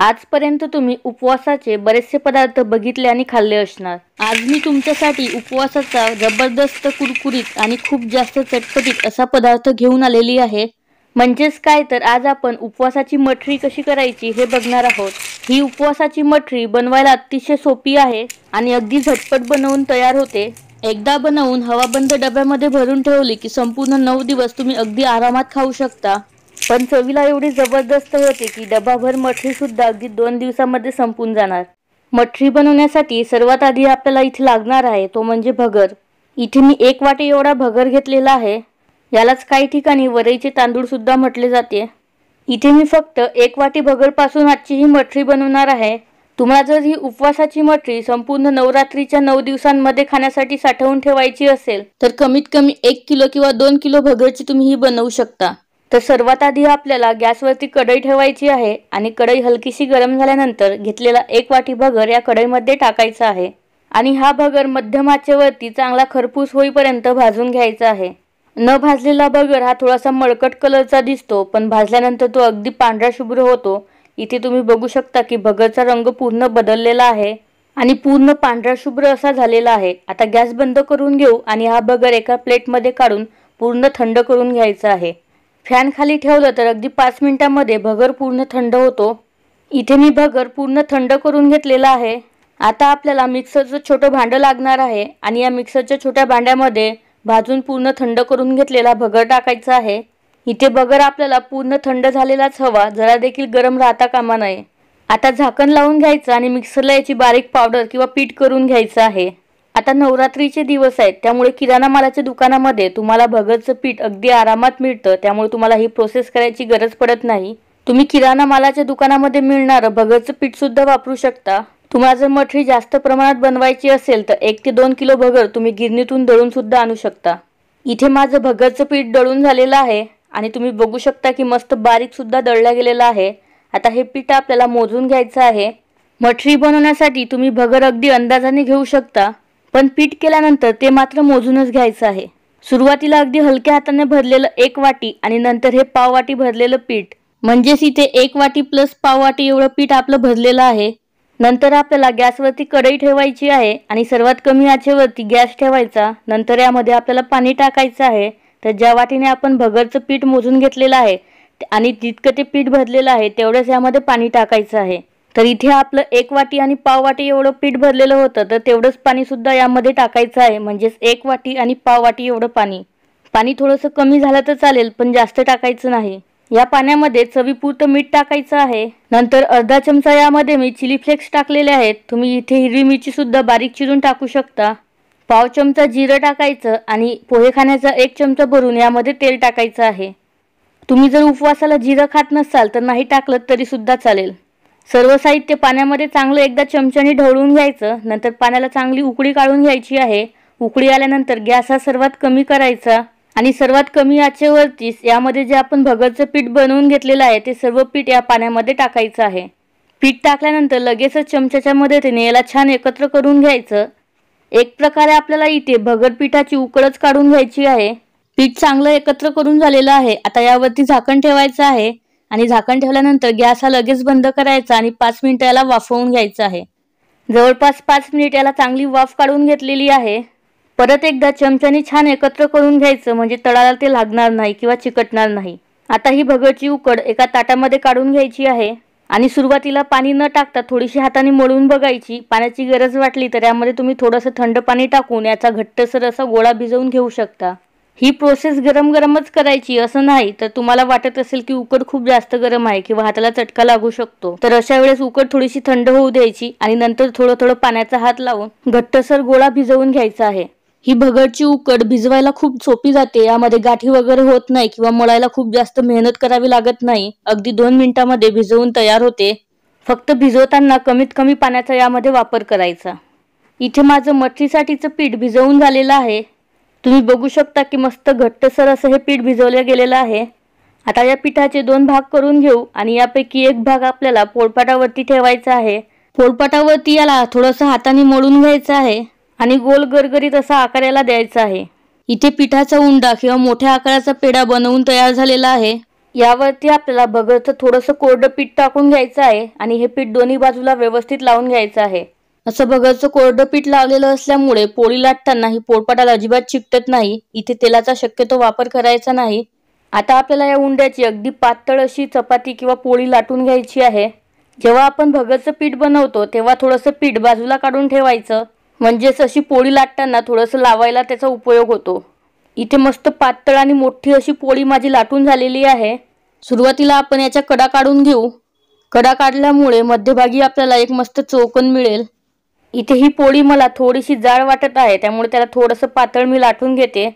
आजपर्यंत तुम्ही उपवासाचे बरेचसे पदार्थ बघितले आणि खाल्ले असणार। आज मी तुमच्यासाठी उपवासाचा जबरदस्त कुरकुरीत आणि खूप जास्त चटपटीत असा पदार्थ घेऊन आलेली आहे। म्हणजेच काय तर आज आपण उपवासाची मठरी कशी करायची हे बघणार आहोत। ही उपवासाची मठरी बनवायला अतिशय सोपी आहे आणि अगदी झटपट बनवून तयार होते। एकदा बनवून हवाबंद डब्यामध्ये भरून ठेवली की संपूर्ण 9 दिवस तुम्ही अगदी आरामात खाऊ शकता। पण चवीला एवढी जबरदस्त होते की डबाभर मठरी सुद्धा अगदी 2 दिवसांमध्ये संपून जाणार। मठरी बनवण्यासाठी सर्वात आधी आपल्याला इथे लागणार आहे तो म्हणजे भगर। इथे मी 1 वाटी एवढा भगर घेतलेला आहे। यालाच काही ठिकाणी वरईचे तांदूळ सुद्धा म्हटले जाते। इथे मी फक्त 1 वाटी भगर पासून आजची ही मठरी बनवणार आहे। तुम्हाला जर ही उपवासाची मठरी संपूर्ण नवरात्रीच्या 9 दिवसांमध्ये खाण्यासाठी साठवून ठेवायची असेल तर कमीत कमी 1 किलो किंवा 2 किलो भगरची तुम्ही ही बनवू शकता। तर सर्वात आधी आपल्याला गॅसवरती कढई ठेवायची आहे आणि कढई हलकीशी गरम झाल्यानंतर घेतलेला 1 वाटी भगर या कढईमध्ये टाकायचा आहे आणि हा भगर मध्यम आचेवरती चांगला खरपूस होईपर्यंत भाजून घ्यायचा आहे। न भाजलेला भगर हा थोडासा मळकट कलरचा दिसतो, पण भाजल्यानंतर तो अगदी पांढरा शुभ्र होतो। इथे तुम्ही बघू शकता की भगरचा रंग पूर्ण बदललेला आहे आणि पूर्ण पांढरा शुभ्र असा झालेला आहे। आता गॅस बंद करून घेऊ आणि हा भगर एका प्लेटमध्ये काढून पूर्ण थंड करून घ्यायचा आहे। फॅन खाली ठेवलं तर अगदी 5 मिनिटांमध्ये भगर पूर्ण थंड होतो। इथे मी भगर पूर्ण थंड करून घेतलेला आहे। आता आपल्याला मिक्सरचं छोटं भांडं लागणार आहे आणि या मिक्सरच्या छोट्या भांड्यामध्ये भाजून पूर्ण थंड करून घेतलेला भगर टाकायचा आहे। इथे भगर आपल्याला पूर्ण थंड झालेलाच हवा, जरा देखील गरम राहता कामा नये। आता झाकण लावून घ्यायचं आणि मिक्सरला याची बारीक पावडर किंवा पीठ करून घ्यायचं आहे। आता नवरात्रीचे दिवस आहेत त्यामुळे किराणा मालाच्या दुकानामध्ये तुम्हाला भगरचं पीठ अगदी आरामात मिळतं, त्यामुळे तुम्हाला ही प्रोसेस करायची गरज पडत नाही। तुम्ही किराणा मालाच्या दुकानामध्ये मिळणारं भगरचं पीठ सुद्धा वापरू शकता। तुम्हाला जर मठरी जास्त प्रमाणात बनवायची असेल तर 1 ते 2 किलो भगर तुम्ही गिरणीतून दळून सुद्धा आणू शकता। इथे माझं भगरचं पीठ दळून झालेलं आहे आणि तुम्ही बघू शकता की मस्त बारीक सुद्धा दळलं गेलेलं आहे। आता हे पीठ आपल्याला मोजून घ्यायचं आहे। मठरी बनवण्यासाठी तुम्ही भगर अगदी अंदाजाने घेऊ शकता, पण पीठ केल्यानंतर ते मात्र मोजूनच घ्यायचं आहे। सुरुवातीला अगदी हलक्या हाताने भरलेलं 1 वाटी आणि नंतर हे पाव वाटी भरलेलं पीठ, म्हणजेच इथे 1 वाटी प्लस पाव वाटी एवढं पीठ आपलं भरलेलं आहे। नंतर आपल्याला गॅसवरती कढई ठेवायची आहे आणि सर्वात कमी आचेवरती गॅस ठेवायचा। नंतर यामध्ये आपल्याला पाणी टाकायचं आहे। तर ज्या वाटीने आपण भगरचं पीठ मोजून घेतलेलं आहे आणि जितकं ते पीठ भरलेलं आहे तेवढंच यामध्ये पाणी टाकायचं आहे। तर इथे आपलं 1 वाटी आणि पाव वाटी एवढं पीठ भरलेलं होतं, तर तेवढंच पाणी सुद्धा यामध्ये टाकायचं आहे। म्हणजेच 1 वाटी आणि पाव वाटी एवढं पाणी। पाणी थोडंसं कमी झालं तर चालेल, पण जास्त टाकायचं नाही। या पाण्यामध्ये चवीपुरतं मीठ टाकायचं आहे। नंतर अर्धा चमचा यामध्ये मी चिली फ्लेक्स टाकलेले आहेत। तुम्ही इथे हिरवी मिरची सुद्धा बारीक चिरून टाकू शकता। पाव चमचा जिरं टाकायचं आणि पोहे खाण्याचा 1 चमचा भरून यामध्ये तेल टाकायचं आहे। तुम्ही जर उपवासाला जिरं खात नसाल तर नाही टाकलं तरी सुद्धा चालेल। सर्व साहित्य पाण्यामध्ये चांगलं एकदा चमच्याने ढवळून घ्यायचं। नंतर पाण्याला चांगली उकळी काढून घ्यायची आहे। उकळी आल्यानंतर गॅस हा सर्वात कमी करायचा आणि सर्वात कमी आचेवरती यामध्ये जे आपण भगरचं पीठ बनवून घेतलेलं आहे ते सर्व पीठ या पाण्यामध्ये टाकायचं आहे। पीठ टाकल्यानंतर लगेचच चमच्याच्या मदतीने याला छान एकत्र करून घ्यायचं। एक प्रकारे आपल्याला इथे भगर पिठाची उकळच काढून घ्यायची आहे। पीठ चांगलं एकत्र करून झालेलं आहे। आता यावरती झाकण ठेवायचं आहे आणि झाकण ठेवल्यानंतर गॅस हा लगेच बंद करायचा आणि 5 मिनिटं याला वाफवून घ्यायचं आहे। जवळपास 5 मिनिट याला चांगली वाफ काढून घेतलेली आहे। परत एकदा चमच्याने छान एकत्र करून घ्यायचं, म्हणजे तळाला ते लागणार नाही किंवा चिकटणार नाही। आता ही भगरची उकड एका ताटामध्ये काढून घ्यायची आहे आणि सुरुवातीला पाणी न टाकता थोडीशी हाताने मळून बघायची। पाण्याची गरज वाटली तर यामध्ये तुम्ही थोडंसं थंड पाणी टाकून याचा घट्टसर असा गोळा भिजवून घेऊ शकता। ही प्रोसेस गरम गरमच करायची असं नाही, तर तुम्हाला वाटत असेल की उकड खूप जास्त गरम आहे किंवा हाताला चटका लागू शकतो तर अशा वेळेस उकड थोडीशी थंड होऊ द्यायची आणि नंतर थोडं थोडं पाण्याचा हात लावून घट्टसर गोळा भिजवून घ्यायचा आहे। ही भगरची उकड भिजवायला खूप सोपी जाते। यामध्ये गाठी वगैरे होत नाही किंवा मळायला खूप जास्त मेहनत करावी लागत नाही। अगदी 2 मिनिटांमध्ये भिजवून तयार होते। फक्त भिजवताना कमीत कमी पाण्याचा यामध्ये वापर करायचा। इथे माझं मठरीसाठीचं पीठ भिजवून झालेलं आहे। तुम्ही बघू शकता की मस्त घट्टसर असं हे पीठ भिजवलं गेलेलं आहे। आता या पिठाचे 2 भाग करून घेऊ आणि यापैकी 1 भाग आपल्याला पोळपाटावरती ठेवायचा आहे। पोळपाटावरती याला थोडंसं हाताने मळून घ्यायचं आहे आणि गोल गरगरीत असा आकार याला द्यायचा आहे। इथे पिठाचा उंडा किंवा मोठ्या आकाराचा पेढा बनवून तयार झालेला आहे। यावरती आपल्याला भगरचं थोडंसं कोरडं पीठ टाकून घ्यायचं आहे आणि हे पीठ दोन्ही बाजूला व्यवस्थित लावून घ्यायचं आहे। असं भगरचं कोरडं पीठ लावलेलं असल्यामुळे पोळी लाटताना ही पोळपाटाला अजिबात चिकटत नाही। इथे तेलाचा शक्यतो वापर करायचा नाही। आता आपल्याला या उंड्याची अगदी पातळ अशी चपाती किंवा पोळी लाटून घ्यायची आहे। जेव्हा आपण भगरचं पीठ बनवतो तेव्हा थोडंसं पीठ बाजूला काढून ठेवायचं, म्हणजेच अशी पोळी लाटताना थोडंसं लावायला त्याचा उपयोग होतो। इथे मस्त पातळ आणि मोठी अशी पोळी माझी लाटून झालेली आहे। सुरुवातीला आपण याच्या कडा काढून घेऊ। कडा काढल्यामुळे मध्यभागी आपल्याला एक मस्त चौकोन मिळेल। इथे ही पोळी मला थोडीशी जाड वाटत आहे, त्यामुळे त्याला थोडंसं पातळ मी लाटून घेते।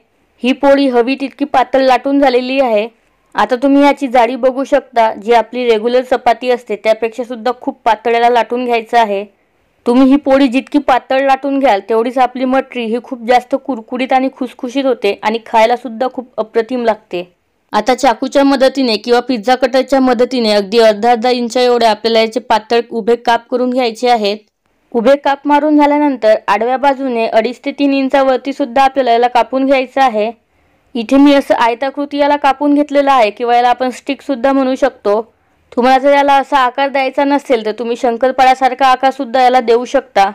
ही पोळी हवी तितकी पातळ लाटून झालेली आहे। आता तुम्ही याची जाडी बघू शकता, जी आपली रेग्युलर चपाती असते त्यापेक्षा सुद्धा खूप पातळ याला लाटून घ्यायचं आहे। तुम्ही ही पोळी जितकी पातळ लाटून घ्याल तेवढीच आपली मटरी ही खूप जास्त कुरकुरीत आणि खुसखुशीत होते आणि खायला सुद्धा खूप अप्रतिम लागते। आता चाकूच्या मदतीने किंवा पिझ्झा कटरच्या मदतीने अगदी अर्धा इंच एवढे आपल्याला याचे पातळ उभे काप करून घ्यायचे आहेत। उभे काप मारून झाल्यानंतर आडव्या बाजूने 2.5 ते 3 इंचावरती सुद्धा आपल्याला याला कापून घ्यायचं आहे। इथे मी असं आयताकृती याला कापून घेतलेलं आहे किंवा याला आपण स्टिक सुद्धा म्हणू शकतो। तुम्हाला जर याला असा आकार द्यायचा नसेल तर तुम्ही शंकरपाळ्यासारखा आकार सुद्धा याला देऊ शकता।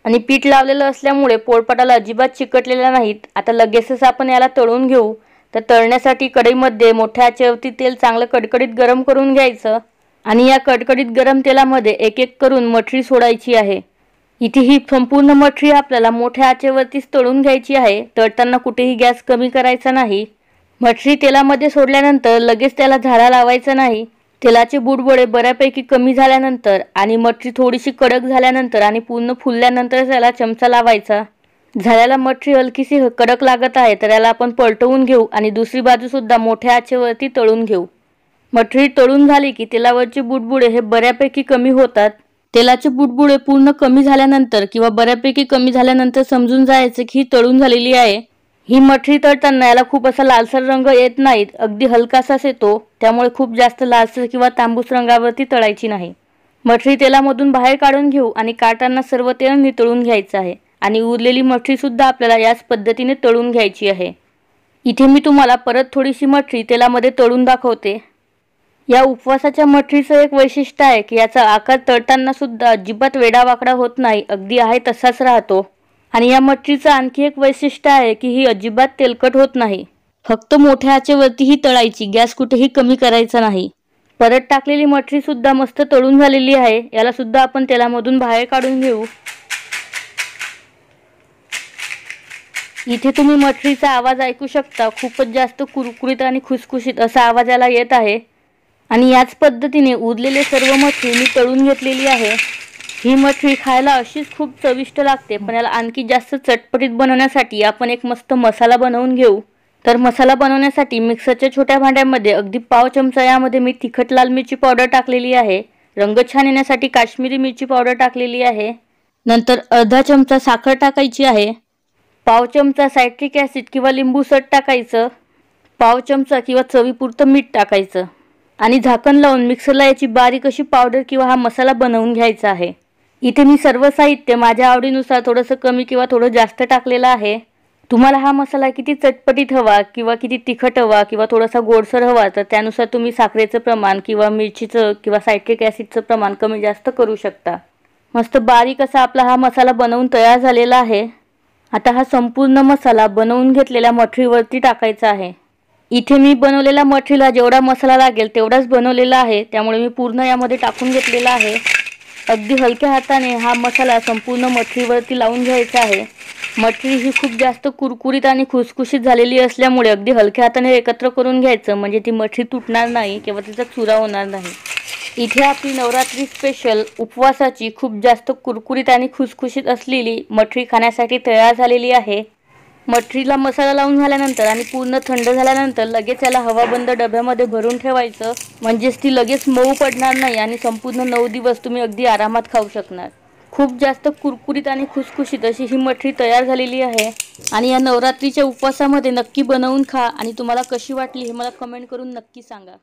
आणि पीठ लावलेलं असल्यामुळे पोळपाटाला अजिबात चिकटलेला नाहीत। आता लगेचच आपण याला तळून घेऊ। तर तळण्यासाठी कढईमध्ये मोठ्या आचेवरती तेल चांगलं कडकडीत गरम करून घ्यायचं आणि या कडकडीत गरम तेलामध्ये एक एक करून मटरी सोडायची आहे। इथे ही संपूर्ण मटरी आपल्याला मोठ्या आचेवरतीच तळून घ्यायची आहे। तळताना कुठेही गॅस कमी करायचा नाही। मटरी तेलामध्ये सोडल्यानंतर लगेच त्याला झारा लावायचा नाही। तेलाचे बुडबुडे बऱ्यापैकी कमी झाल्यानंतर आणि मटरी थोडीशी कडक झाल्यानंतर आणि पूर्ण फुलल्यानंतर त्याला चमचा लावायचा। झाल्याला मटरी हलकीशी कडक लागत आहे तर याला आपण पलटवून घेऊ आणि दुसरी बाजू सुद्धा मोठ्या आचेवरती तळून घेऊ। मटरी तळून झाली की तेलावरचे बुडबुडे हे बऱ्यापैकी कमी होतात। तेलाचे बुडबुडे पूर्ण कमी झाल्यानंतर किंवा बऱ्यापैकी कमी झाल्यानंतर समजून जायचं की ही तळून झालेली आहे। ही मटरी तळताना याला खूप असा लालसर रंग येत नाहीत, अगदी हलकासाच येतो। त्यामुळे खूप जास्त लालसर किंवा तांबूस रंगावरती तळायची नाही। मटरी तेलामधून बाहेर काढून घेऊ आणि काढताना सर्व तेल नितळून घ्यायचं आहे आणि उरलेली मटरी सुद्धा आपल्याला याच पद्धतीने तळून घ्यायची आहे। इथे मी तुम्हाला परत थोडीशी मटरी तेलामध्ये तळून दाखवते। या उपवासाच्या मटरीचं एक वैशिष्ट्य आहे की याचा आकार तळताना सुद्धा अजिबात वेडावाकडा होत नाही, अगदी आहे तसाच राहतो। आणि या मटरीचं आणखी एक वैशिष्ट्य आहे की ही अजिबात तेलकट होत नाही। फक्त मोठ्या आचेवरती ही तळायची, गॅस कुठेही कमी करायचा नाही। परत टाकलेली मटरी सुद्धा मस्त तळून झालेली आहे। याला सुद्धा आपण तेलामधून बाहेर काढून घेऊ। इथे तुम्ही मटरीचा आवाज ऐकू शकता, खूपच जास्त कुरकुरीत आणि खुसखुशीत असा आवाज याला येत आहे। आणि याच पद्धतीने उरलेले सर्व मटरी मी तळून घेतलेली आहे। ही मटरी खायला अशीच खूप चविष्ट लागते, पण याला आणखी जास्त चटपटीत बनवण्यासाठी आपण एक मस्त मसाला बनवून घेऊ। तर मसाला बनवण्यासाठी मिक्सरच्या छोट्या भांड्यामध्ये अगदी पाव चमचा यामध्ये मी तिखट लाल मिरची पावडर टाकलेली आहे। रंग छान येण्यासाठी काश्मीरी मिरची पावडर टाकलेली आहे। नंतर अर्धा चमचा साखर टाकायची आहे। पाव चमचा सायट्रिक ॲसिड किंवा लिंबू सट टाकायचं। पाव चमचा किंवा चवीपुरतं मीठ टाकायचं आणि झाकण लावून मिक्सरला याची बारीक अशी पावडर किंवा हा मसाला बनवून घ्यायचा आहे। इथे मी सर्व साहित्य माझ्या आवडीनुसार थोडंसं कमी किंवा थोडं जास्त टाकलेलं आहे। तुम्हाला हा मसाला किती चटपटीत हवा किंवा किती तिखट हवा किंवा थोडासा गोडसर हवा तर त्यानुसार तुम्ही साखरेचं प्रमाण किंवा मिरचीचं किंवा सायट्रिक ॲसिडचं प्रमाण कमी जास्त करू शकता। मस्त बारीक असा आपला हा मसाला बनवून तयार झालेला आहे। आता हा संपूर्ण मसाला बनवून घेतलेल्या मटरीवरती टाकायचा आहे। इथे मी बनवलेल्या मटरीला जेवढा मसाला लागेल तेवढाच बनवलेला आहे, त्यामुळे मी पूर्ण यामध्ये टाकून घेतलेला आहे। अगदी हलक्या हाताने हा मसाला संपूर्ण मटरीवरती लावून घ्यायचा आहे। मटरी ही खूप जास्त कुरकुरीत आणि खुसखुशीत झालेली असल्यामुळे अगदी हलक्या हाताने एकत्र करून घ्यायचं, म्हणजे ती मटरी तुटणार नाही किंवा तिचा चुरा होणार नाही। इथे आपली नवरात्री स्पेशल उपवासाची खूप जास्त कुरकुरीत आणि खुसखुशीत असलेली मटरी खाण्यासाठी तयार झालेली आहे। मटरीला मसाला लावून झाल्यानंतर आणि पूर्ण थंड झाल्यानंतर लगेच याला हवाबंद डब्यामध्ये भरून ठेवायचं, म्हणजेच ती लगेच मऊ पडणार नाही आणि संपूर्ण 9 दिवस तुम्ही अगदी आरामात खाऊ शकणार। खूप जास्त कुरकुरीत आणि खुसखुशीत अशी ही मटरी तयार झालेली आहे आणि या नवरात्रीच्या उपवासामध्ये नक्की बनवून खा आणि तुम्हाला कशी वाटली हे मला कमेंट करून नक्की सांगा।